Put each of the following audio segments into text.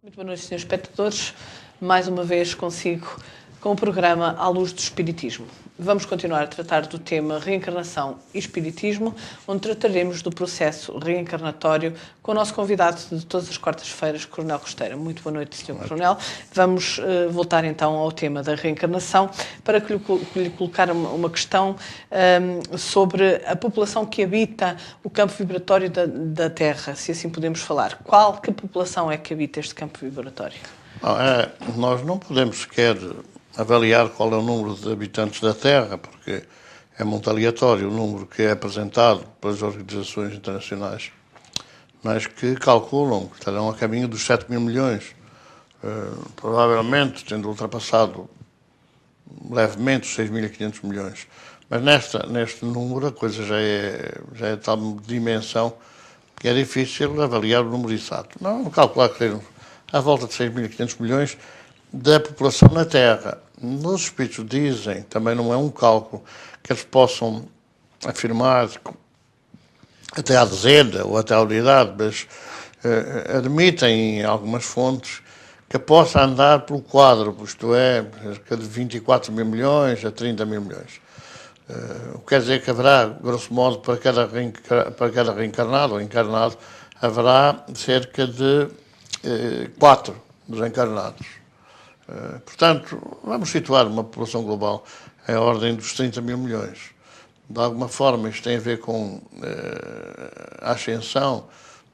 Muito boa noite, senhores espectadores. Mais uma vez consigo com o programa À Luz do Espiritismo. Vamos continuar a tratar do tema Reencarnação e Espiritismo, onde trataremos do processo reencarnatório com o nosso convidado de todas as quartas-feiras, Coronel Costeira. Muito boa noite, Sr. Coronel. Vamos voltar então ao tema da reencarnação para lhe colocar uma questão sobre a população que habita o campo vibratório da Terra, se assim podemos falar. Que população é que habita este campo vibratório? Nós não podemos sequer avaliar qual é o número de habitantes da Terra, porque é muito aleatório o número que é apresentado pelas organizações internacionais, mas que calculam que estarão a caminho dos 7 mil milhões, provavelmente tendo ultrapassado levemente os 6.500 milhões. Mas neste número a coisa já é de tal dimensão que é difícil avaliar o número exato. Não calcular que sejam à volta de 6.500 milhões da população na Terra. Os espíritos dizem, também não é um cálculo que eles possam afirmar até à dezena ou até à unidade, mas admitem em algumas fontes que possa andar pelo quádruplo, isto é, cerca de 24 mil milhões a 30 mil milhões. O que quer dizer que haverá, grosso modo, para cada reencarnado ou encarnado, haverá cerca de 4 desencarnados. Portanto, vamos situar uma população global em ordem dos 30 mil milhões. De alguma forma, isto tem a ver com a ascensão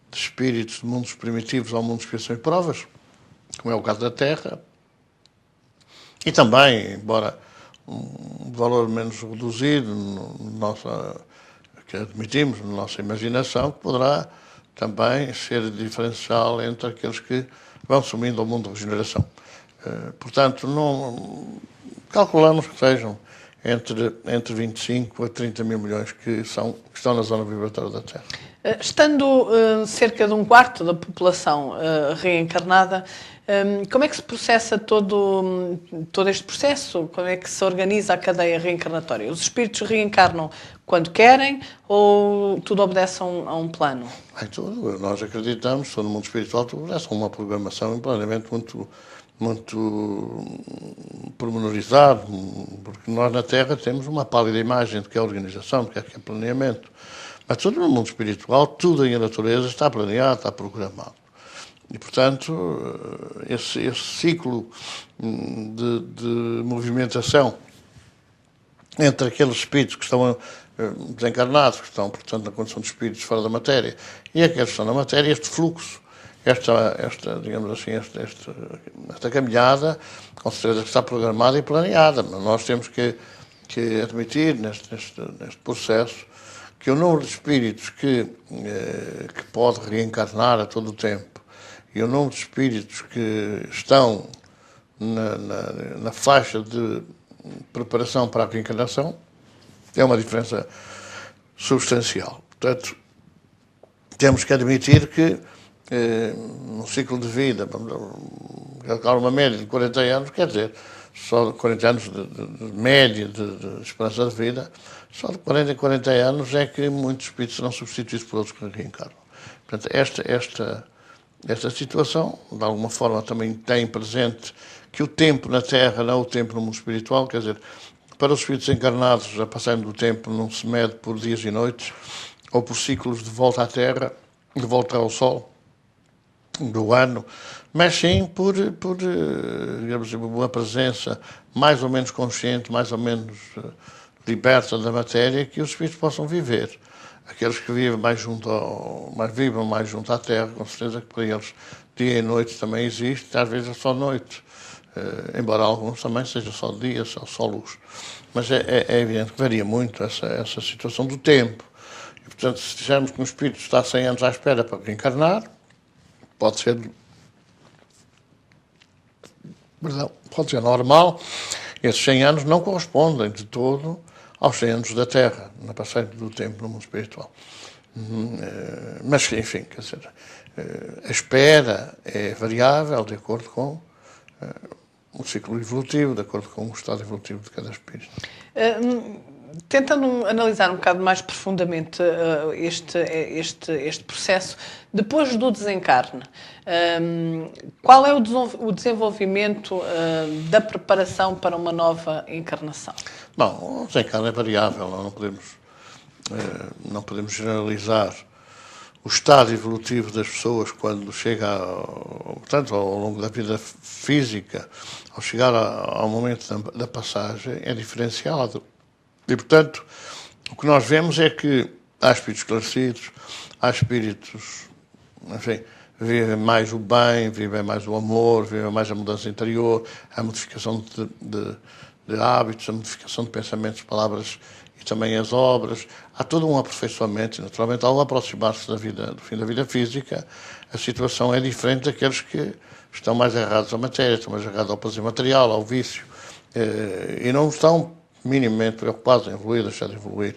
de espíritos de mundos primitivos ao mundo de expiações e provas, como é o caso da Terra, e também, embora um valor menos reduzido, que admitimos na nossa imaginação, que poderá também ser diferencial entre aqueles que vão sumindo ao mundo de regeneração. Portanto, calculamos que sejam entre 25 a 30 mil milhões que estão na zona vibratória da Terra. Estando cerca de um quarto da população reencarnada, como é que se processa todo este processo? Como é que se organiza a cadeia reencarnatória? Os espíritos reencarnam quando querem ou tudo obedece a um plano? Tudo. Nós acreditamos, todo mundo espiritual, tudo obedece a uma programação e um planeamento muito pormenorizado, porque nós na Terra temos uma pálida imagem do que é organização, do que é planeamento. Mas tudo no mundo espiritual, tudo em natureza está planeado, está programado. E, portanto, esse ciclo de movimentação entre aqueles espíritos que estão desencarnados, que estão, portanto, na condição de espíritos fora da matéria, e aqueles que estão na matéria, este fluxo, digamos assim, esta caminhada, com certeza que está programada e planeada. Mas nós temos que admitir, neste processo, que o número de espíritos que pode reencarnar a todo o tempo e o número de espíritos que estão na faixa de preparação para a reencarnação é uma diferença substancial. Portanto, temos que admitir que no ciclo de vida, uma média de 40 anos, quer dizer, só 40 anos de média de esperança de vida, só de 40 em 40 anos é que muitos espíritos serão substituídos por outros que reencarnam. Portanto, esta situação, de alguma forma, também tem presente que o tempo na Terra não é o tempo no mundo espiritual, quer dizer, para os espíritos encarnados, a passagem do tempo não se mede por dias e noites, ou por ciclos de volta à Terra, de volta ao Sol, do ano, mas sim por digamos, uma presença mais ou menos consciente, mais ou menos liberta da matéria, que os espíritos possam viver. Aqueles que vivem mais junto à Terra, com certeza que para eles dia e noite também existe, às vezes é só noite, embora alguns também seja só dia, só luz. Mas é evidente que varia muito essa situação do tempo. E, portanto, se dissermos que um espírito está 100 anos à espera para reencarnar, pode ser normal. Esses 100 anos não correspondem de todo aos 100 anos da Terra, na passagem do tempo no mundo espiritual. Mas, enfim, quer dizer, a espera é variável de acordo com o ciclo evolutivo, de acordo com o estado evolutivo de cada espírito. tentando analisar um bocado mais profundamente este processo, depois do desencarne, qual é o desenvolvimento da preparação para uma nova encarnação? Bom, o desencarne é variável, não podemos generalizar o estado evolutivo das pessoas quando chega, portanto, ao longo da vida física, ao chegar ao momento da passagem, é diferenciado. E, portanto, o que nós vemos é que há espíritos esclarecidos, há espíritos, enfim, vivem mais o bem, vivem mais o amor, vivem mais a mudança interior, a modificação de hábitos, a modificação de pensamentos, palavras e também as obras. Há todo um aperfeiçoamento e, naturalmente, ao aproximar-se do fim da vida física, a situação é diferente daqueles que estão mais agarrados à matéria, estão mais agarrados ao prazer material, ao vício, e não estão minimamente preocupados em evoluir, deixar de evoluir.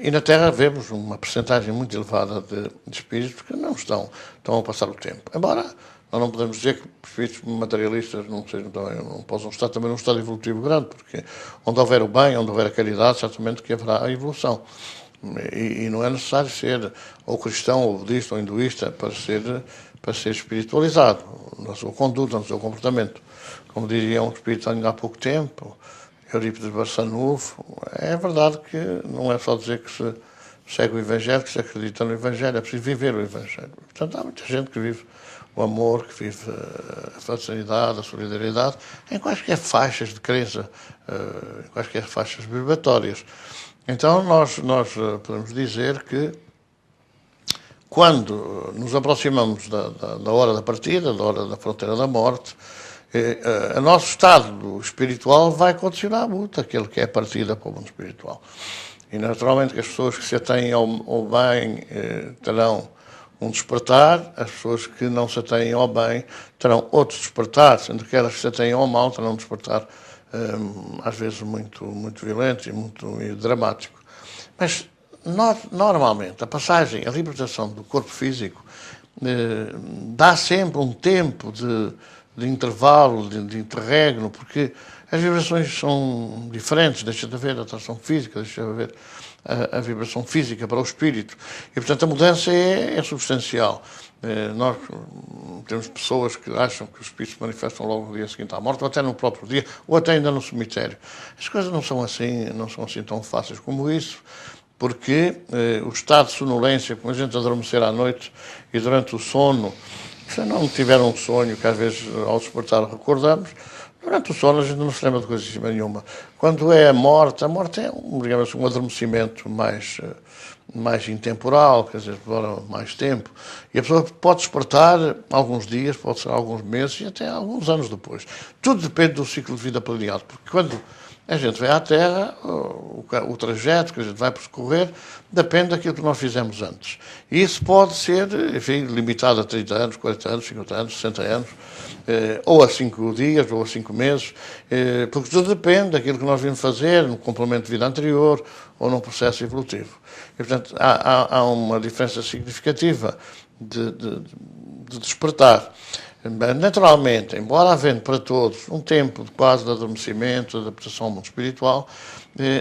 E na Terra vemos uma percentagem muito elevada de espíritos que não estão a passar o tempo. Embora nós não podemos dizer que os espíritos materialistas não possam estar também num estado evolutivo grande, porque onde houver o bem, onde houver a caridade, certamente que haverá a evolução. E não é necessário ser ou cristão, ou budista, ou hinduísta para ser espiritualizado na sua conduta, no seu comportamento. Como diria um espírito ainda há pouco tempo, Eurípides Barçanufo, é verdade que não é só dizer que se segue o Evangelho, que se acredita no Evangelho, é preciso viver o Evangelho. Portanto, há muita gente que vive o amor, que vive a fraternidade, a solidariedade, em quaisquer faixas de crença, em quaisquer faixas vibratórias. Então, nós podemos dizer que, quando nos aproximamos da hora da partida, da hora da fronteira da morte, o nosso estado espiritual vai condicionar muito aquele que é a partida para o mundo espiritual. E, naturalmente, que as pessoas que se atêm ao bem terão um despertar, as pessoas que não se atêm ao bem terão outro despertar, sendo que aquelas que se atêm ao mal terão um despertar, às vezes, muito, muito violento e muito dramático. Mas, normalmente, a libertação do corpo físico dá sempre um tempo de intervalo, de interregno, porque as vibrações são diferentes, deixa de haver a atração física, deixa de haver a vibração física para o espírito. E, portanto, a mudança é substancial. Nós temos pessoas que acham que os espíritos se manifestam logo no dia seguinte à morte, ou até no próprio dia, ou até ainda no cemitério. As coisas não são assim tão fáceis como isso, porque o estado de sonolência, como a gente adormecer à noite e durante o sono, se não tiver um sonho que às vezes ao despertar recordamos, durante o sono a gente não se lembra de coisa nenhuma. Quando é a morte é um adormecimento mais intemporal, quer dizer, demora mais tempo. E a pessoa pode despertar alguns dias, pode ser alguns meses e até alguns anos depois. Tudo depende do ciclo de vida planeado, porque quando a gente vem à Terra, o trajeto que a gente vai percorrer depende daquilo que nós fizemos antes. E isso pode ser, enfim, limitado a 30 anos, 40 anos, 50 anos, 60 anos, ou a 5 dias, ou a 5 meses, porque tudo depende daquilo que nós vimos fazer no complemento de vida anterior ou num processo evolutivo. E, portanto, há uma diferença significativa de despertar. Naturalmente, embora havendo para todos um tempo quase de adormecimento, de adaptação ao mundo espiritual,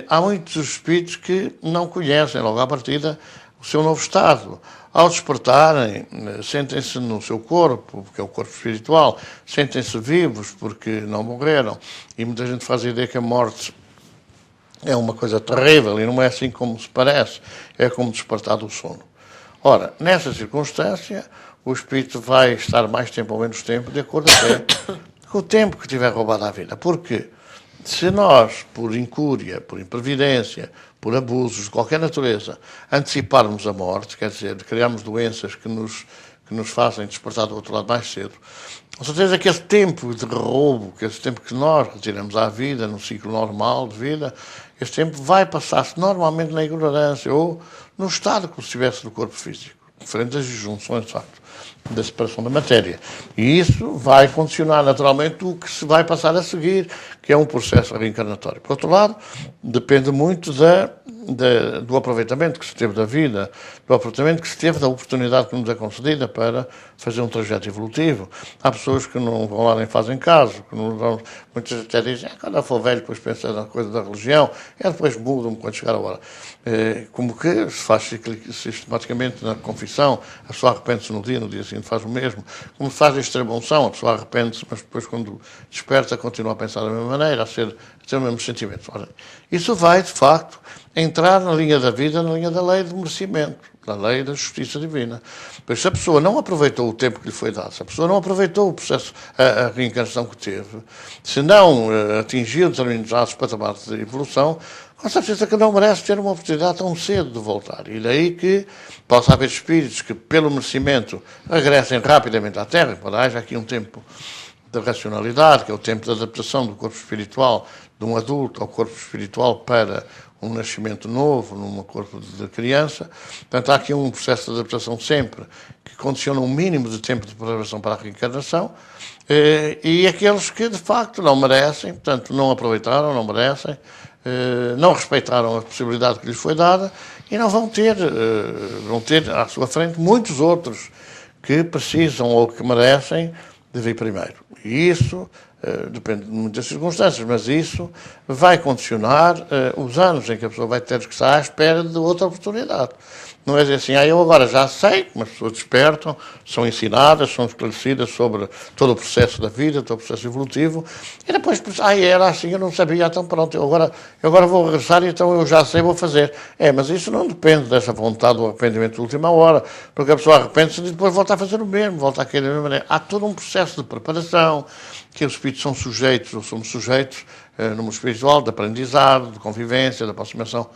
há muitos espíritos que não conhecem logo à partida o seu novo estado. Ao despertarem, sentem-se no seu corpo, porque é o corpo espiritual, sentem-se vivos porque não morreram. E muita gente faz a ideia que a morte é uma coisa terrível e não é assim como se parece, é como despertar do sono. Ora, nessa circunstância, o espírito vai estar mais tempo ou menos tempo, de acordo até com o tempo que tiver roubado à vida. Porque se nós, por incúria, por imprevidência, por abusos de qualquer natureza, anteciparmos a morte, quer dizer, criarmos doenças que nos fazem despertar do outro lado mais cedo, com certeza que esse tempo de roubo, que esse tempo que nós retiramos à vida, no ciclo normal de vida, esse tempo vai passar-se normalmente na ignorância ou no estado como se estivesse no corpo físico, diferente das disjunções, de facto, da separação da matéria. E isso vai condicionar naturalmente o que se vai passar a seguir, que é um processo reencarnatório. Por outro lado, depende muito do aproveitamento que se teve da vida, do aproveitamento que se teve da oportunidade que nos é concedida para fazer um trajeto evolutivo. Há pessoas que não vão lá nem fazem caso, que não vão, muitas até dizem, quando eu for velho, depois penso na coisa da religião, e depois mudam quando chegar a hora. Como que se faz sistematicamente na confissão, a pessoa arrepende-se no dia seguinte faz o mesmo. Como se faz a extrema-unção, a pessoa arrepende-se, mas depois quando desperta continua a pensar da mesma maneira, a ter o mesmo sentimento. Ora, isso vai, de facto, entrar na linha da vida, na linha da lei do merecimento, da lei da justiça divina. Pois se a pessoa não aproveitou o tempo que lhe foi dado, se a pessoa não aproveitou o processo, a reencarnação que teve, se não atingiu determinados patamares de evolução, com certeza que não merece ter uma oportunidade tão cedo de voltar. E daí que possa haver espíritos que, pelo merecimento, regressem rapidamente à Terra, para haja aqui um tempo da racionalidade, que é o tempo de adaptação do corpo espiritual de um adulto ao corpo espiritual para um nascimento novo, num corpo de criança. Portanto, há aqui um processo de adaptação sempre que condiciona um mínimo de tempo de preparação para a reencarnação, e aqueles que, de facto, não merecem, portanto, não aproveitaram, não merecem, não respeitaram a possibilidade que lhes foi dada e não vão ter à sua frente muitos outros que precisam ou que merecem de vir primeiro. E isso depende de muitas circunstâncias, mas isso vai condicionar os anos em que a pessoa vai ter que estar à espera de outra oportunidade. Não é dizer assim, eu agora já sei, como as pessoas despertam, são ensinadas, são esclarecidas sobre todo o processo da vida, todo o processo evolutivo, e depois, era assim, eu não sabia, então pronto, eu agora vou regressar, então eu já sei, vou fazer. Mas isso não depende dessa vontade do arrependimento de última hora, porque a pessoa arrepende-se e depois volta a fazer o mesmo, volta a querer da mesma maneira. Há todo um processo de preparação, que os espíritos são sujeitos, ou somos sujeitos, no mundo espiritual, de aprendizado, de convivência, de aproximação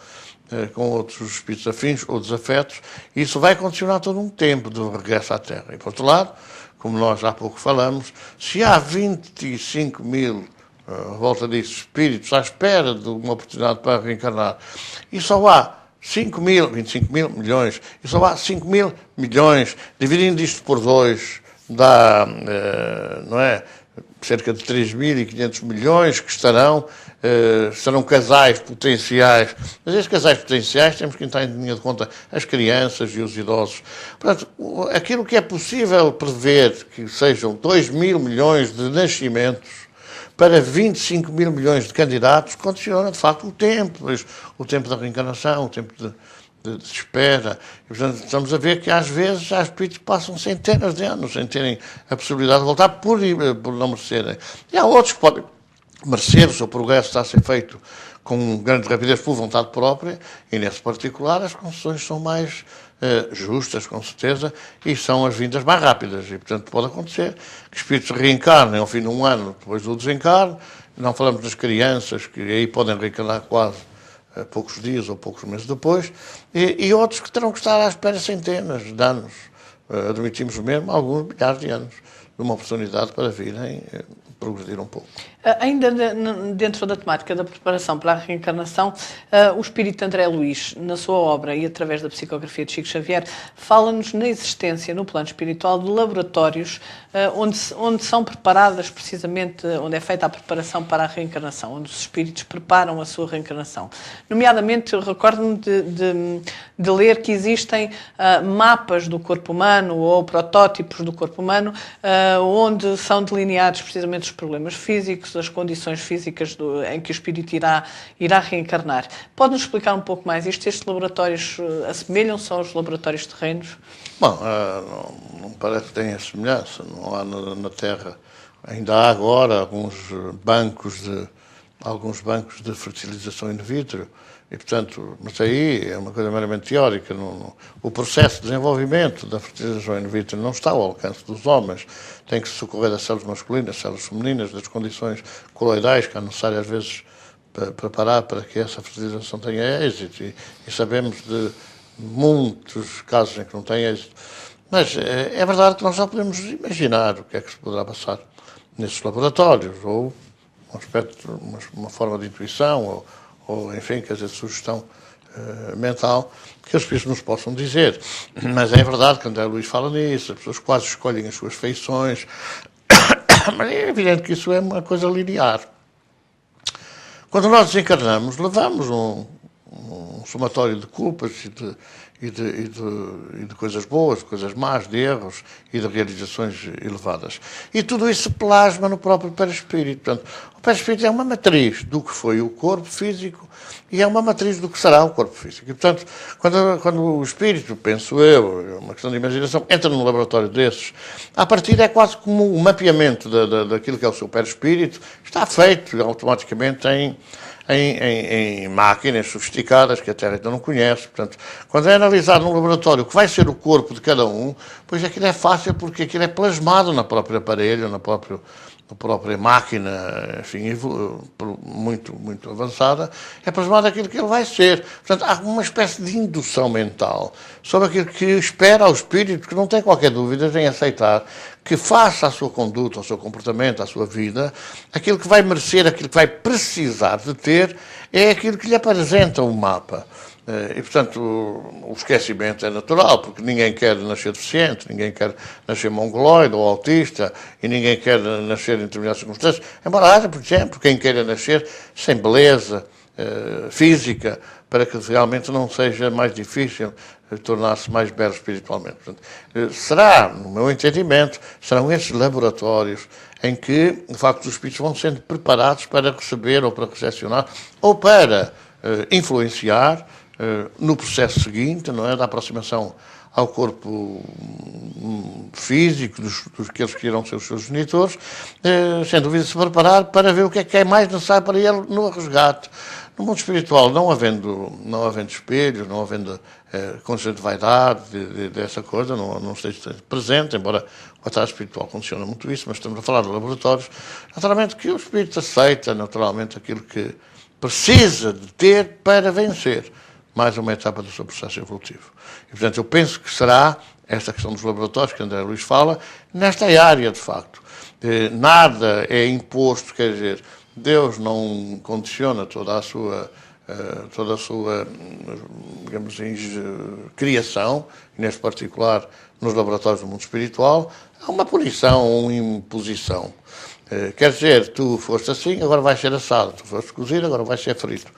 com outros espíritos afins ou desafetos, e isso vai condicionar todo um tempo de regresso à Terra. E, por outro lado, como nós há pouco falamos, se há 25 mil, volta disso, espíritos à espera de uma oportunidade para reencarnar, e só há 25 mil milhões, e só há 5 mil milhões, dividindo isto por 2, dá, não é, cerca de 3.500 milhões que serão casais potenciais. Mas esses casais potenciais temos que entrar em linha de conta as crianças e os idosos. Portanto, aquilo que é possível prever que sejam 2.000 milhões de nascimentos para 25 mil milhões de candidatos condiciona, de facto, o tempo da reencarnação, o tempo de espera. E, portanto, estamos a ver que às vezes há espíritos que passam centenas de anos sem terem a possibilidade de voltar por não merecerem. E há outros que podem merecer, o seu progresso está a ser feito com grande rapidez por vontade própria, e nesse particular as concessões são mais justas, com certeza, e são as vindas mais rápidas. E, portanto, pode acontecer que espíritos reencarnem ao fim de um ano depois do desencarne. Não falamos das crianças, que aí podem reencarnar quase poucos dias ou poucos meses depois, e outros que terão que estar à espera centenas de anos, admitimos mesmo, alguns milhares de anos, de uma oportunidade para virem progredir um pouco. Ainda dentro da temática da preparação para a reencarnação, o espírito André Luís, na sua obra e através da psicografia de Chico Xavier, fala-nos na existência, no plano espiritual, de laboratórios onde são preparadas precisamente, onde é feita a preparação para a reencarnação, onde os espíritos preparam a sua reencarnação. Nomeadamente, eu recordo-me de ler que existem mapas do corpo humano ou protótipos do corpo humano onde são delineados precisamente os problemas físicos, as condições físicas em que o espírito irá reencarnar. Pode-nos explicar um pouco mais isto? Estes laboratórios assemelham-se aos laboratórios terrenos? Bom, não parece que tenha semelhança. Não há na Terra. Ainda há agora alguns bancos de fertilização in vitro, e, portanto, mas aí é uma coisa meramente teórica. O processo de desenvolvimento da fertilização in vitro não está ao alcance dos homens. Tem que se socorrer das células masculinas, células femininas, das condições coloidais que é necessário, às vezes, preparar para que essa fertilização tenha êxito. E sabemos de muitos casos em que não tem êxito. Mas é verdade que nós já podemos imaginar o que é que se poderá passar nesses laboratórios, ou um aspecto, uma forma de intuição, ou enfim, quer dizer, de sugestão mental, que os espíritos nos possam dizer. Mas é verdade que André Luís fala nisso, as pessoas quase escolhem as suas feições, mas é evidente que isso é uma coisa linear. Quando nós desencarnamos, levamos um somatório de culpas e de coisas boas, de coisas más, de erros e de realizações elevadas. E tudo isso se plasma no próprio perispírito. Portanto, o perispírito é uma matriz do que foi o corpo físico e é uma matriz do que será o corpo físico. E, portanto, quando o espírito, penso eu, é uma questão de imaginação, entra num laboratório desses, a partir é quase como um mapeamento daquilo que é o seu perispírito, está feito automaticamente em máquinas sofisticadas que a Terra ainda não conhece. Portanto, quando é analisado num laboratório o que vai ser o corpo de cada um, pois aquilo é fácil porque aquilo é plasmado na própria aparelho, na própria máquina, enfim, muito avançada, é plasmado aquilo que ele vai ser. Portanto, há uma espécie de indução mental sobre aquilo que espera ao espírito, que não tem qualquer dúvida em aceitar que faça a sua conduta, ao seu comportamento, à sua vida, aquilo que vai merecer, aquilo que vai precisar de ter, é aquilo que lhe apresenta o mapa. E, portanto, o esquecimento é natural, porque ninguém quer nascer deficiente, ninguém quer nascer mongoloide ou autista, e ninguém quer nascer em determinadas circunstâncias, embora haja, por exemplo, quem queira nascer sem beleza física, para que realmente não seja mais difícil tornar-se mais belo espiritualmente. Portanto, será, no meu entendimento, serão esses laboratórios em que, de facto, os espíritos vão sendo preparados para receber ou para recepcionar ou para influenciar no processo seguinte, não é, da aproximação ao corpo físico daqueles que irão ser os seus genitores, sem dúvida se preparar para ver o que é mais necessário para ele no resgate. No mundo espiritual, não havendo espelhos, não havendo condições de vaidade, dessa coisa, não esteja presente, embora o batalha espiritual condiciona muito isso, mas estamos a falar de laboratórios, naturalmente que o espírito aceita naturalmente aquilo que precisa de ter para vencer mais uma etapa do seu processo evolutivo. E, portanto, eu penso que será esta questão dos laboratórios que André Luís fala, nesta área, de facto. Nada é imposto, quer dizer, Deus não condiciona toda a sua digamos assim, criação, e neste particular nos laboratórios do mundo espiritual, há uma punição, uma imposição. Quer dizer, tu foste assim, agora vais ser assado, tu foste cozido, agora vais ser frito.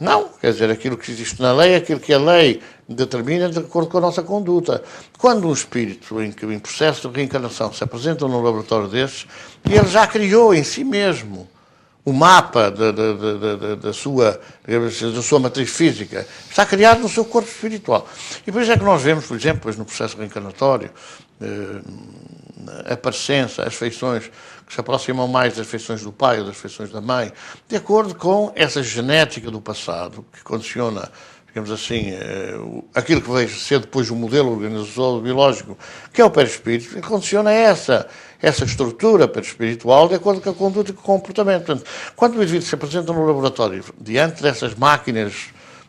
Não, quer dizer, aquilo que existe na lei, aquilo que a lei determina de acordo com a nossa conduta. Quando um espírito em processo de reencarnação se apresenta num laboratório desses, ele já criou em si mesmo o mapa da sua matriz física, está criado no seu corpo espiritual. E por isso é que nós vemos, por exemplo, no processo reencarnatório, a parecença, as feições que se aproximam mais das feições do pai ou das feições da mãe, de acordo com essa genética do passado, que condiciona, digamos assim, aquilo que vai ser depois o modelo organizacional biológico, que é o perispírito, que condiciona essa estrutura perispiritual de acordo com a conduta e com o comportamento. Portanto, quando o indivíduo se apresenta no laboratório, diante dessas máquinas,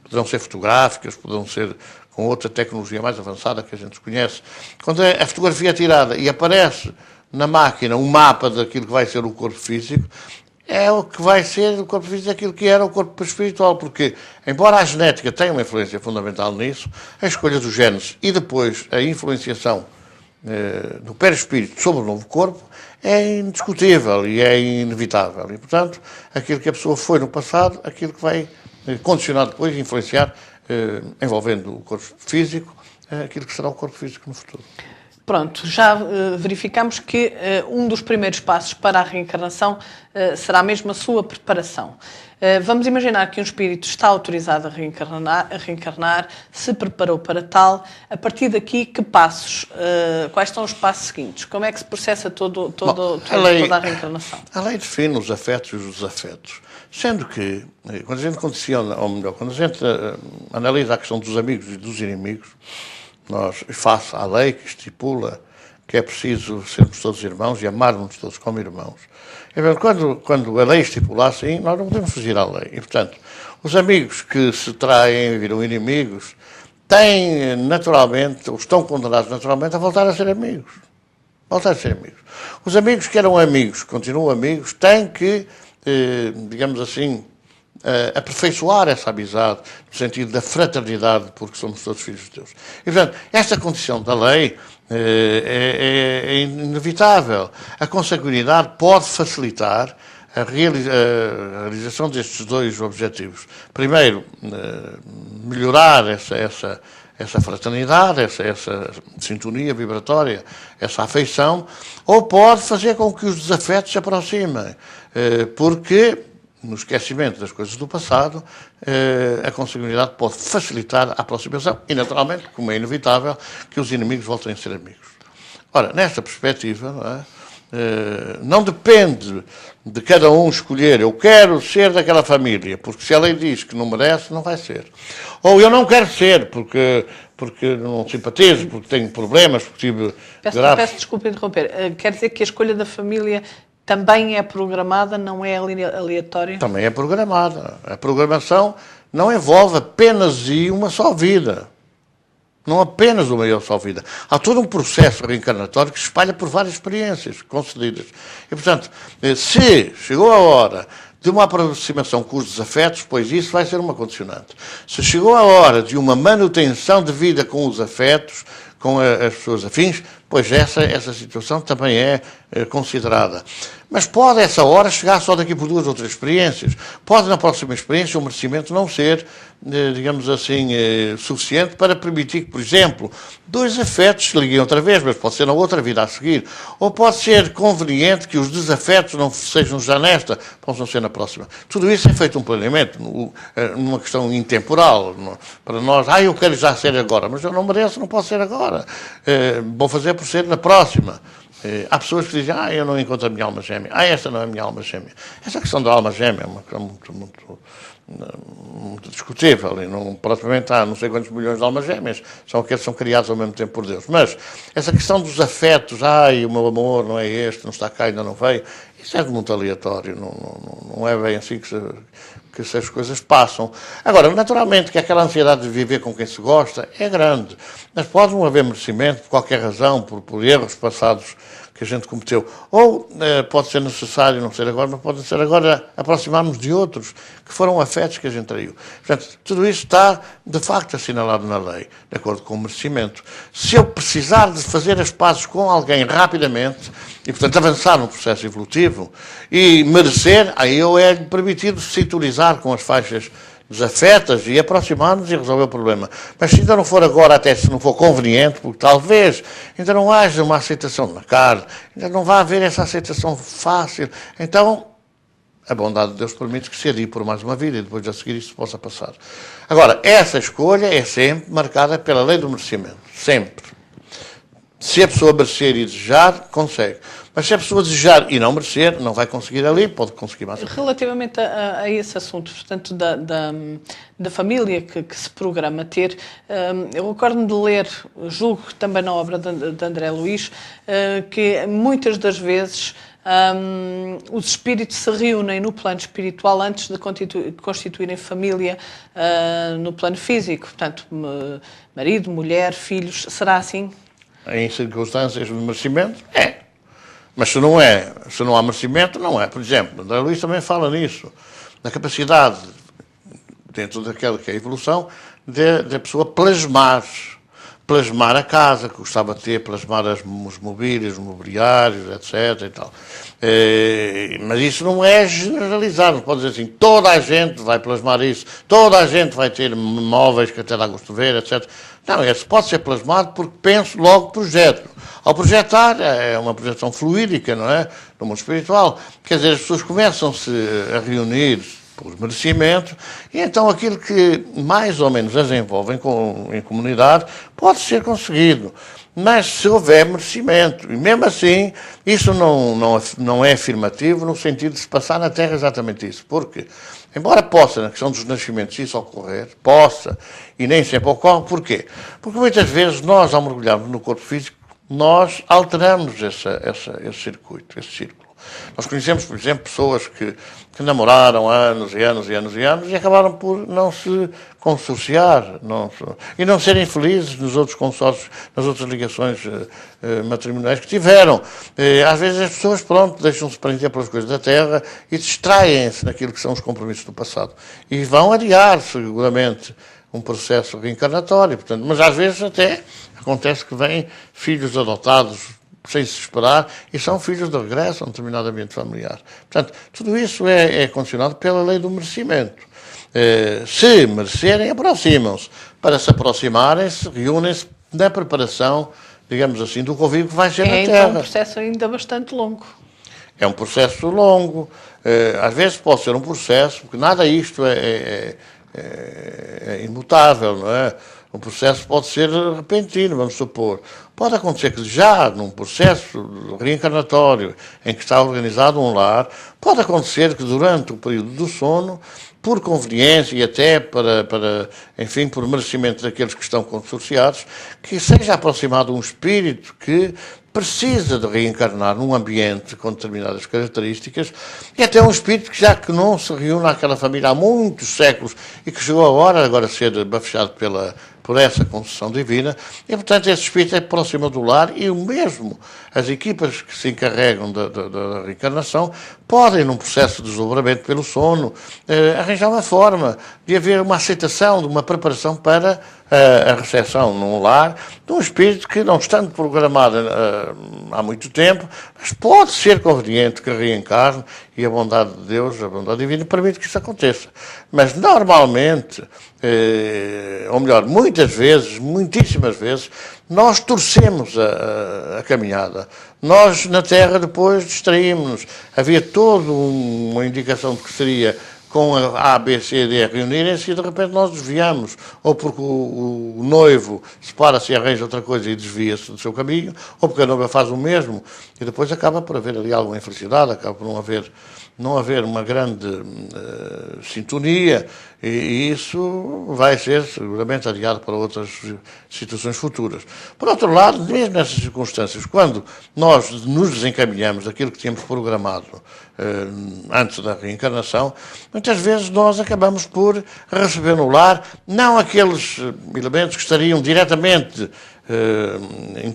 poderão ser fotográficas, poderão ser com outra tecnologia mais avançada que a gente conhece, quando a fotografia é tirada e aparece na máquina um mapa daquilo que vai ser o corpo físico, é o que vai ser o corpo físico daquilo que era o corpo espiritual, porque, embora a genética tenha uma influência fundamental nisso, a escolha dos genes e depois a influenciação do perispírito sobre o novo corpo é indiscutível e é inevitável. E, portanto, aquilo que a pessoa foi no passado, aquilo que vai condicionar depois e influenciar, envolvendo o corpo físico, aquilo que será o corpo físico no futuro. Pronto, já verificamos que um dos primeiros passos para a reencarnação será mesmo a sua preparação. Vamos imaginar que um espírito está autorizado a reencarnar, se preparou para tal. A partir daqui, que passos? Quais são os passos seguintes? Como é que se processa toda a reencarnação? A lei define os afetos e os desafetos. Sendo que, quando a gente condiciona, ou melhor, quando a gente analisa a questão dos amigos e dos inimigos, nós, face à lei que estipula que é preciso sermos todos irmãos e amarmos todos como irmãos. Quando a lei estipula assim, nós não podemos fugir à lei. E, portanto, os amigos que se traem e viram inimigos têm naturalmente, ou estão condenados naturalmente a voltar a ser amigos. Os amigos que eram amigos, continuam amigos, têm que, digamos assim, aperfeiçoar essa amizade, no sentido da fraternidade, porque somos todos filhos de Deus. E, portanto, esta condição da lei é inevitável. A consanguinidade pode facilitar a realização destes dois objetivos. Primeiro, melhorar essa fraternidade, essa sintonia vibratória, essa afeição, ou pode fazer com que os desafetos se aproximem, porque no esquecimento das coisas do passado, a consanguinidade pode facilitar a aproximação e, naturalmente, como é inevitável, que os inimigos voltem a ser amigos. Ora, nesta perspectiva, não depende de cada um escolher, eu quero ser daquela família, porque se a lei diz que não merece, não vai ser. Ou eu não quero ser, porque não simpatizo, porque tenho problemas, porque tive graves... Peço desculpa interromper. Quer dizer que a escolha da família também é programada, não é aleatória? Também é programada. A programação não envolve apenas uma só vida. Não apenas uma só vida. Há todo um processo reencarnatório que se espalha por várias experiências concedidas. E, portanto, se chegou a hora de uma aproximação com os desafetos, pois isso vai ser uma condicionante. Se chegou a hora de uma manutenção de vida com os afetos, com as pessoas afins, pois essa situação também é considerada. Mas pode essa hora chegar só daqui por 2 ou 3 experiências. Pode na próxima experiência o merecimento não ser, digamos assim, suficiente para permitir que, por exemplo, 2 afetos se liguem outra vez, mas pode ser na outra vida a seguir. Ou pode ser conveniente que os desafetos não sejam já nesta, possam ser na próxima. Tudo isso é feito um planeamento, numa questão intemporal. Para nós, eu quero já ser agora, mas eu não mereço, não posso ser agora. Vou fazer por ser na próxima. Há pessoas que dizem, eu não encontro a minha alma gêmea. Esta não é a minha alma gêmea. Essa questão da alma gêmea é uma questão muito discutível. E não, propriamente há não sei quantos milhões de almas gêmeas. São aqueles que são criados ao mesmo tempo por Deus. Mas essa questão dos afetos, o meu amor não é este, não está cá, ainda não veio, isso é muito aleatório. Não é bem assim que essas coisas passam. Agora, naturalmente que aquela ansiedade de viver com quem se gosta é grande, mas pode não haver merecimento por qualquer razão, por erros passados que a gente cometeu. Ou pode ser necessário, não ser agora, mas pode ser agora aproximarmos de outros que foram afetos que a gente traiu. Portanto, tudo isso está, de facto, assinalado na lei, de acordo com o merecimento. Se eu precisar de fazer as pazes com alguém rapidamente, e, portanto, avançar no processo evolutivo, e merecer, aí eu é permitido sintonizar com as faixas desafetas e aproximar-nos e resolver o problema. Mas se ainda não for agora, até se não for conveniente, porque talvez ainda não haja uma aceitação na carne, ainda não vai haver essa aceitação fácil, então a bondade de Deus permite que se adie por mais uma vida e depois a seguir isso possa passar. Agora, essa escolha é sempre marcada pela lei do merecimento. Sempre. Se a pessoa merecer e desejar, consegue. Mas se a pessoa desejar e não merecer, não vai conseguir ali, pode conseguir mais. Relativamente a esse assunto, portanto, da família que se programa ter, eu recordo-me de ler, julgo que também na obra de André Luís, que muitas das vezes os espíritos se reúnem no plano espiritual antes de constituírem família no plano físico. Portanto, marido, mulher, filhos, será assim? Em circunstâncias de merecimento, é. Mas se não há merecimento, não é. Por exemplo, André Luís também fala nisso, na capacidade, dentro daquela que é a evolução, de a pessoa plasmar a casa que gostava de ter, plasmar os mobílios, os mobiliários, etc. E tal. Mas isso não é generalizado, não pode dizer assim, toda a gente vai plasmar isso, toda a gente vai ter móveis que até dá gosto de ver, etc. Não, esse pode ser plasmado porque penso, logo projeto. Ao projetar, é uma projeção fluídica, não é? No mundo espiritual. Quer dizer, as pessoas começam-se a reunir por merecimento, e então aquilo que mais ou menos as envolve em comunidade pode ser conseguido. Mas se houver merecimento, e mesmo assim, isso não é afirmativo no sentido de se passar na Terra exatamente isso. Porque, embora possa, na questão dos nascimentos, isso ocorrer, possa, e nem sempre ocorre, porquê? Porque muitas vezes nós, ao mergulharmos no corpo físico, nós alteramos esse circuito, esse círculo. Nós conhecemos, por exemplo, pessoas que namoraram anos e anos e anos e anos e acabaram por não se consorciar e não serem felizes nos outros consórcios, nas outras ligações matrimoniais que tiveram. Às vezes as pessoas, deixam-se prender pelas coisas da terra e distraem-se naquilo que são os compromissos do passado. E vão adiar seguramente um processo reencarnatório, portanto, mas às vezes até acontece que vêm filhos adotados sem se esperar, e são filhos de regresso a um determinado ambiente familiar. Portanto, tudo isso é condicionado pela lei do merecimento. Se merecerem, aproximam-se. Para se aproximarem, se reúnem-se na preparação, digamos assim, do convívio que vai ser na Terra. É então um processo ainda bastante longo. É um processo longo. Às vezes pode ser um processo, porque nada isto é imutável, não é? O processo pode ser repentino, vamos supor. Pode acontecer que já num processo reencarnatório em que está organizado um lar, pode acontecer que durante o período do sono, por conveniência e até enfim, por merecimento daqueles que estão consorciados, que seja aproximado um espírito que precisa de reencarnar num ambiente com determinadas características, e até um espírito que já que não se reúne àquela família há muitos séculos e que chegou agora a ser bafejado por essa concessão divina, e portanto esse espírito é próximo do lar, e o mesmo as equipas que se encarregam da reencarnação podem, num processo de desdobramento pelo sono, arranjar uma forma de haver uma aceitação, de uma preparação para a recepção num lar de um espírito que, não estando programado há muito tempo, mas pode ser conveniente que reencarne, e a bondade de Deus, a bondade divina, permite que isso aconteça. Mas normalmente, ou melhor, muitas vezes, muitíssimas vezes, nós torcemos a caminhada. Nós, na Terra, depois distraímos-nos. Havia toda uma indicação de que seria com a A, B, C, D a reunirem-se, e de repente nós desviamos, ou porque o noivo separa-se e arranja outra coisa e desvia-se do seu caminho, ou porque a noiva faz o mesmo, e depois acaba por haver ali alguma infelicidade, acaba por não haver uma grande sintonia, e isso vai ser seguramente adiado para outras situações futuras. Por outro lado, mesmo nessas circunstâncias, quando nós nos desencaminhamos daquilo que tínhamos programado antes da reencarnação, muitas vezes nós acabamos por receber no lar não aqueles elementos que estariam diretamente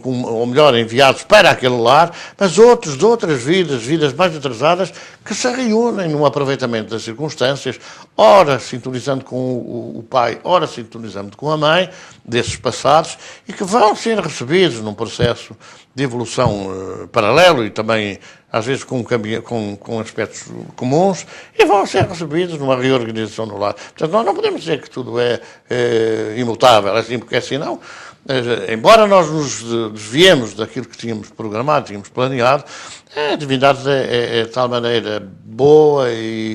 ou melhor, enviados para aquele lar, mas outros de outras vidas mais atrasadas, que se reúnem num aproveitamento das circunstâncias, ora sintonizando com o pai, ora sintonizando com a mãe, desses passados, e que vão ser recebidos num processo de evolução paralelo e também, às vezes, com aspectos comuns, e vão ser recebidos numa reorganização no lar. Portanto, nós não podemos dizer que tudo é imutável, assim porque é assim, não. Embora nós nos desviemos daquilo que tínhamos programado, tínhamos planeado, a divindade é de tal maneira boa,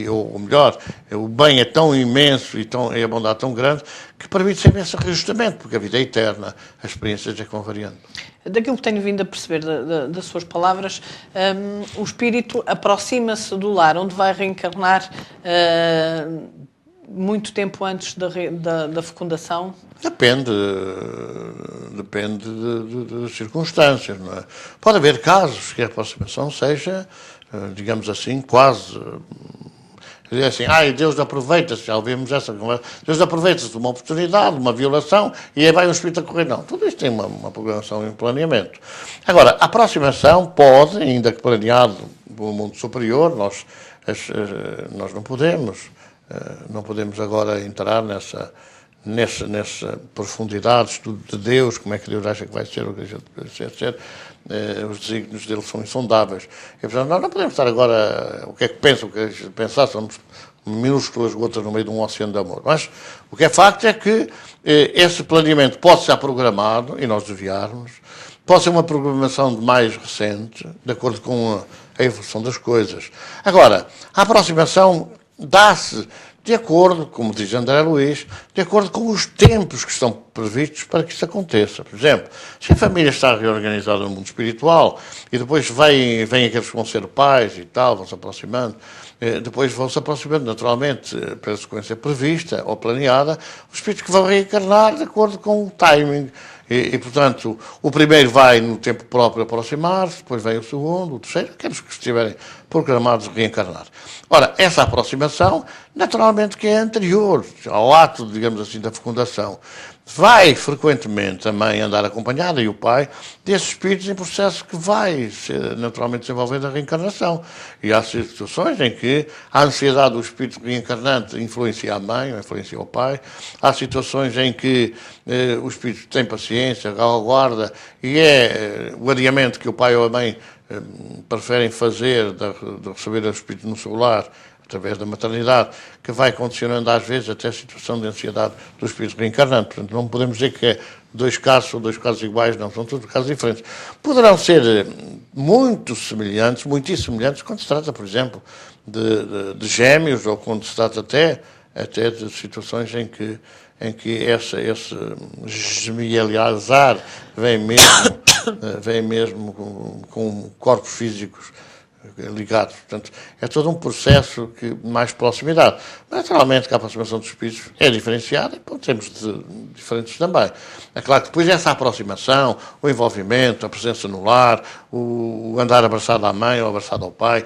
ou melhor, o bem é tão imenso e a bondade tão grande, que permite sempre esse reajustamento, porque a vida é eterna, as experiências é que vão variando. Daquilo que tenho vindo a perceber das suas palavras, o espírito aproxima-se do lar, onde vai reencarnar muito tempo antes da fecundação? Depende das circunstâncias, não é? Pode haver casos que a aproximação seja, digamos assim, quase... assim, Deus aproveita-se, já ouvimos essa conversa, Deus aproveita-se de uma oportunidade, de uma violação, e aí vai um espírito a correr. Não, tudo isto tem uma programação e um planeamento. Agora, a aproximação pode, ainda que planeado no mundo superior, nós não podemos agora entrar nessa profundidade, estudo de Deus, como é que Deus acha que vai ser, o que vai ser, os desígnios dele são insondáveis. E, portanto, nós não podemos estar agora, o que é que pensam, o que é que pensar, somos minúsculas gotas no meio de um oceano de amor. Mas o que é facto é que esse planeamento pode ser programado, e nós desviarmos, pode ser uma programação mais recente, de acordo com a evolução das coisas. Agora, a aproximação dá-se de acordo, como diz André Luiz, de acordo com os tempos que estão previstos para que isso aconteça. Por exemplo, se a família está reorganizada no mundo espiritual e depois vêm aqueles que vão ser pais e tal, vão se aproximando, depois vão se aproximando naturalmente pela sequência prevista ou planeada, os espíritos que vão reencarnar de acordo com o timing. E, portanto, o primeiro vai no tempo próprio aproximar-se, depois vem o segundo, o terceiro, aqueles que estiverem programados de reencarnar. Ora, essa aproximação, naturalmente, que é anterior ao ato, digamos assim, da fecundação. vai frequentemente a mãe andar acompanhada e o pai desses espíritos em processo que vai naturalmente desenvolver a reencarnação. E há situações em que a ansiedade do espírito reencarnante influencia a mãe ou influencia o pai. Há situações em que o espírito tem paciência, aguarda, e é o adiamento que o pai ou a mãe preferem fazer de receber o espírito no seu lar, através da maternidade, que vai condicionando às vezes até a situação de ansiedade do espírito reencarnante. Portanto, não podemos dizer que é dois casos ou dois casos iguais, não, são todos casos diferentes. Poderão ser muito semelhantes, muitíssimo semelhantes, quando se trata, por exemplo, de gêmeos, ou quando se trata até de situações em que esse gemelializar vem mesmo com corpos físicos ligados. Portanto, é todo um processo que mais proximidade. Mas, naturalmente, que a aproximação dos espíritos é diferenciada e temos diferentes também. É claro que depois essa aproximação, o envolvimento, a presença no lar, o andar abraçado à mãe ou abraçado ao pai,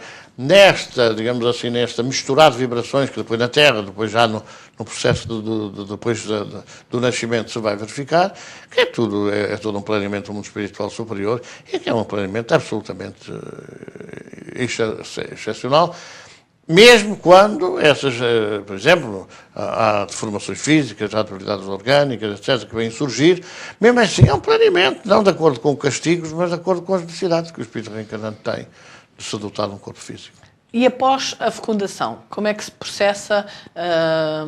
digamos assim, nesta misturada de vibrações que depois na Terra, depois já no processo depois do nascimento se vai verificar, que é todo um planeamento do mundo espiritual superior e que é um planeamento absolutamente excepcional, mesmo quando essas, por exemplo, há deformações físicas, há debilidades orgânicas, etc., que vêm surgir, mesmo assim é um planeamento, não de acordo com castigos, mas de acordo com as necessidades que o espírito reencarnante tem de se dotar de um corpo físico. E após a fecundação, como é que se processa a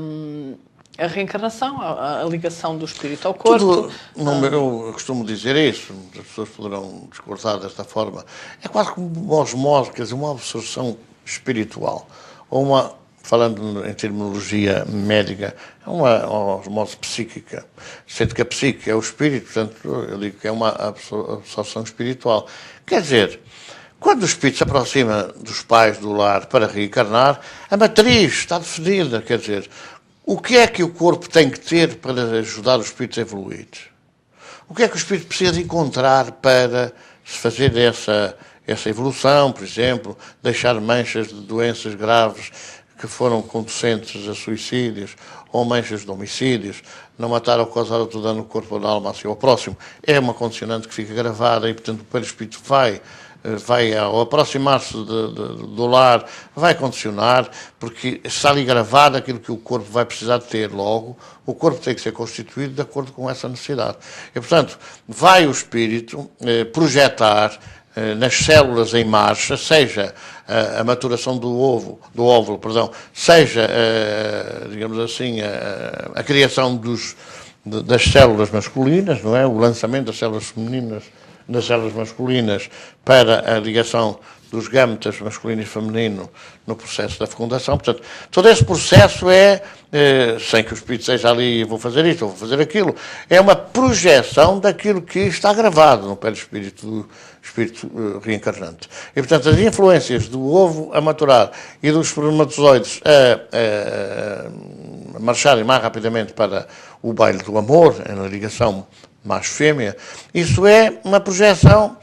reencarnação, a ligação do espírito ao corpo? Eu costumo dizer isso, as pessoas poderão discordar desta forma, é quase como uma osmose, quer dizer, uma absorção espiritual, ou falando em terminologia médica, é uma osmose psíquica, sendo que a psique é o espírito, portanto, eu digo que é uma absorção espiritual. Quer dizer, quando o espírito se aproxima dos pais do lar para reencarnar, a matriz está definida, quer dizer, o que é que o corpo tem que ter para ajudar o espírito a evoluir? O que é que o espírito precisa de encontrar para se fazer essa evolução, por exemplo, deixar manchas de doenças graves que foram conducentes a suicídios ou manchas de homicídios, não matar ou causar outro dano no corpo ou na alma assim ao próximo. É uma condicionante que fica gravada e, portanto, o perispírito vai ao aproximar-se do lar, vai condicionar, porque está ali gravado aquilo que o corpo vai precisar de ter logo. O corpo tem que ser constituído de acordo com essa necessidade. E, portanto, vai o espírito projetar nas células em marcha, seja a maturação do óvulo, seja, digamos assim, a criação das células masculinas, não é? O lançamento das células femininas nas células masculinas para a ligação dos gametas masculino e feminino no processo da fecundação. Portanto, todo esse processo sem que o espírito seja ali, vou fazer isto, vou fazer aquilo, é uma projeção daquilo que está gravado no perispírito do espírito reencarnante. E, portanto, as influências do ovo a maturar e dos espermatozoides a marcharem mais rapidamente para o baile do amor, na ligação macho-fêmea, isso é uma projeção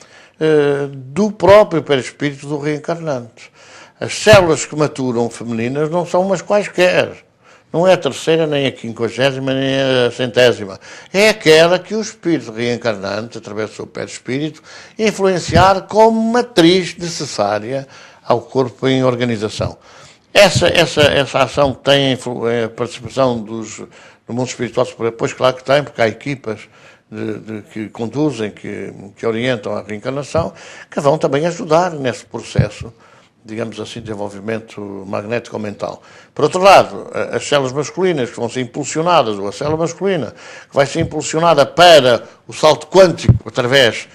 do próprio perispírito do reencarnante. As células que maturam femininas não são umas quaisquer. Não é a terceira, nem a 50ª, nem a 100ª. É aquela que o espírito reencarnante, através do seu perispírito, influenciar como matriz necessária ao corpo em organização. Essa ação tem a participação do mundo espiritual superior, pois claro que tem, porque há equipas que conduzem, que orientam a reencarnação, que vão também ajudar nesse processo, digamos assim, de desenvolvimento magnético-mental. Por outro lado, as células masculinas que vão ser impulsionadas, ou a célula masculina que vai ser impulsionada para o salto quântico através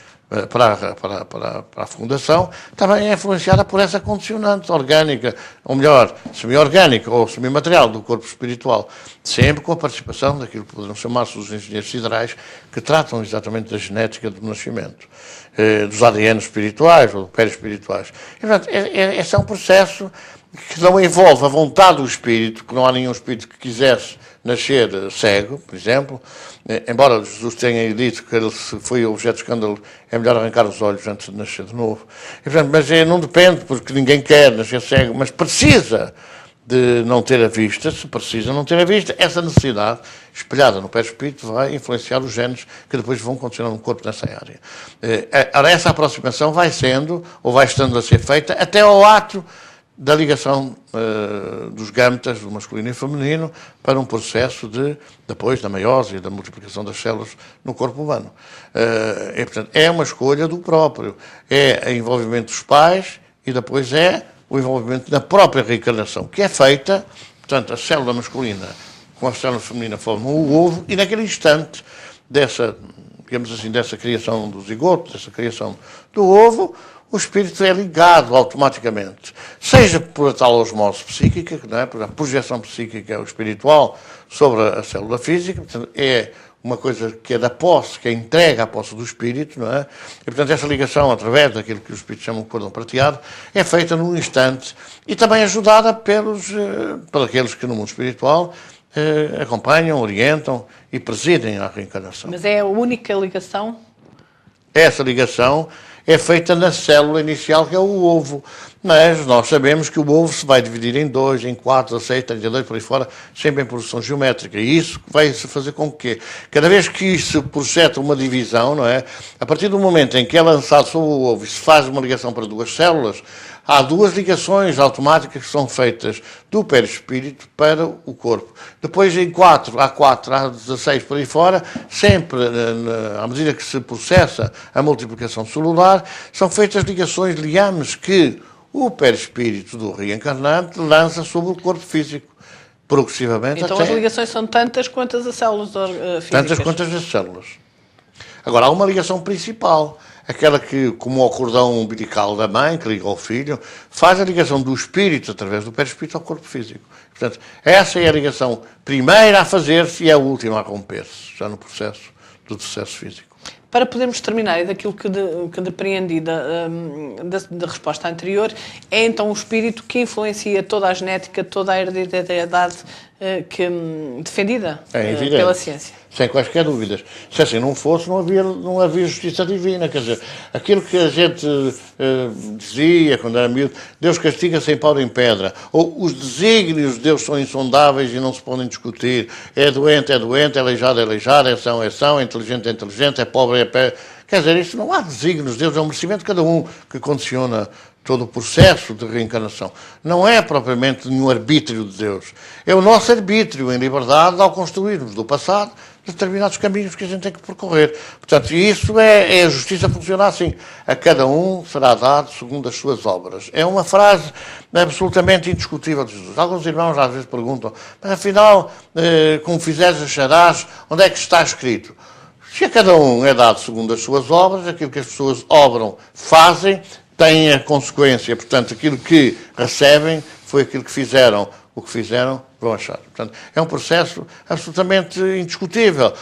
para a fecundação, também é influenciada por essa condicionante orgânica, ou melhor, semi-orgânica ou semi-material do corpo espiritual, sempre com a participação daquilo que poderão chamar-se os engenheiros siderais, que tratam exatamente da genética do nascimento, dos ADN espirituais ou perispirituais. E, portanto, esse é um processo que não envolve a vontade do espírito, que não há nenhum espírito que quisesse nascer cego, por exemplo, embora Jesus tenha dito que ele, se foi objeto de escândalo, é melhor arrancar os olhos antes de nascer de novo. E, portanto, mas não depende, porque ninguém quer nascer cego, mas precisa de não ter a vista, se precisa não ter a vista, essa necessidade espelhada no perispírito vai influenciar os genes que depois vão continuar no corpo nessa área. Ora, essa aproximação vai sendo, ou vai estando a ser feita, até ao ato da ligação dos gametas, do masculino e feminino, para um processo depois da meiose e da multiplicação das células no corpo humano. Portanto, é uma escolha do próprio, é o envolvimento dos pais e depois é o envolvimento da própria reencarnação, que é feita, portanto, a célula masculina com a célula feminina formam o ovo e naquele instante dessa, digamos assim, dessa criação do zigoto, dessa criação do ovo, o espírito é ligado automaticamente, seja por a tal osmose psíquica, não é? Por a projeção psíquica ou espiritual sobre a célula física, portanto, é uma coisa que é da posse, que é entrega à posse do espírito, não é? E, portanto, essa ligação, através daquilo que os espíritos chamam de cordão prateado, é feita num instante e também ajudada por aqueles que no mundo espiritual acompanham, orientam e presidem a reencarnação. Mas é a única ligação? Essa ligação é feita na célula inicial, que é o ovo. Mas nós sabemos que o ovo se vai dividir em 2, em 4, 16, 32, por aí fora, sempre em produção geométrica. E isso vai-se fazer com que, cada vez que isso projeta uma divisão, não é? A partir do momento em que é lançado sobre o ovo e se faz uma ligação para duas células, há duas ligações automáticas que são feitas do perispírito para o corpo. Depois, em 4, há 4, há 16 por aí fora, sempre, à medida que se processa a multiplicação celular, são feitas ligações, liames, que o perispírito do reencarnante lança sobre o corpo físico, progressivamente. Então as ligações são tantas quanto as células físicas? Tantas quanto as células. Agora, há uma ligação principal, aquela que, como o cordão umbilical da mãe, que liga ao filho, faz a ligação do espírito, através do perispírito, ao corpo físico. Portanto, essa é a ligação primeira a fazer-se e a última a romper-se, já no processo do sucesso físico. Para podermos terminar, e daquilo que depreendi da resposta anterior, é então o espírito que influencia toda a genética, toda a hereditariedade defendida pela ciência. Sem quaisquer dúvidas. Se assim não fosse, não havia justiça divina. Quer dizer, aquilo que a gente dizia quando era miúdo, Deus castiga sem pau em pedra, ou os desígnios de Deus são insondáveis e não se podem discutir, é doente, é aleijado, é são, é inteligente, é pobre, é pé. Quer dizer, isso não há desígnios de Deus, é um merecimento de cada um que condiciona todo o processo de reencarnação. Não é propriamente nenhum arbítrio de Deus. É o nosso arbítrio em liberdade ao construirmos do passado determinados caminhos que a gente tem que percorrer. Portanto, isso é a justiça funciona assim. A cada um será dado segundo as suas obras. É uma frase absolutamente indiscutível de Jesus. Alguns irmãos às vezes perguntam, mas afinal, como fizeres acharás, onde é que está escrito? Se a cada um é dado segundo as suas obras, aquilo que as pessoas obram, fazem, têm a consequência. Portanto, aquilo que recebem foi aquilo que fizeram. O que fizeram, vão achar. Portanto, é um processo absolutamente indiscutível.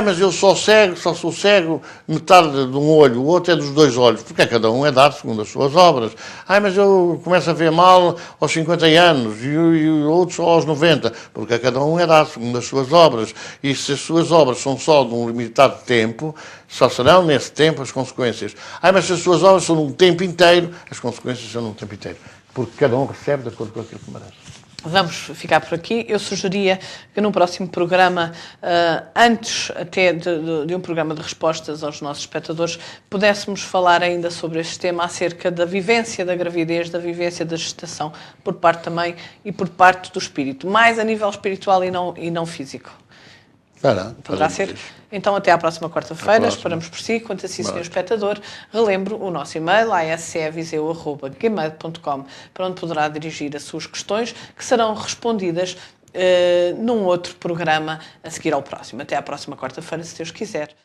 Mas eu só sou cego, metade de um olho, o outro é dos dois olhos, porque cada um é dado segundo as suas obras. Mas eu começo a ver mal aos 50 anos e outros só aos 90, porque cada um é dado segundo as suas obras. E se as suas obras são só de um limitado tempo, só serão nesse tempo as consequências. Mas se as suas obras são num tempo inteiro, as consequências são num tempo inteiro. Porque cada um recebe de acordo com aquilo que merece. Vamos ficar por aqui. Eu sugeria que no próximo programa, antes até de um programa de respostas aos nossos espectadores, pudéssemos falar ainda sobre este tema acerca da vivência da gravidez, da vivência da gestação, por parte também e por parte do espírito, mais a nível espiritual e não físico. Poderá ser. Então, até à próxima quarta-feira. Esperamos por si. Quanto a si, senhor espectador, relembro o nosso e-mail, asceviseu@gmail.com, para onde poderá dirigir as suas questões, que serão respondidas num outro programa a seguir ao próximo. Até à próxima quarta-feira, se Deus quiser.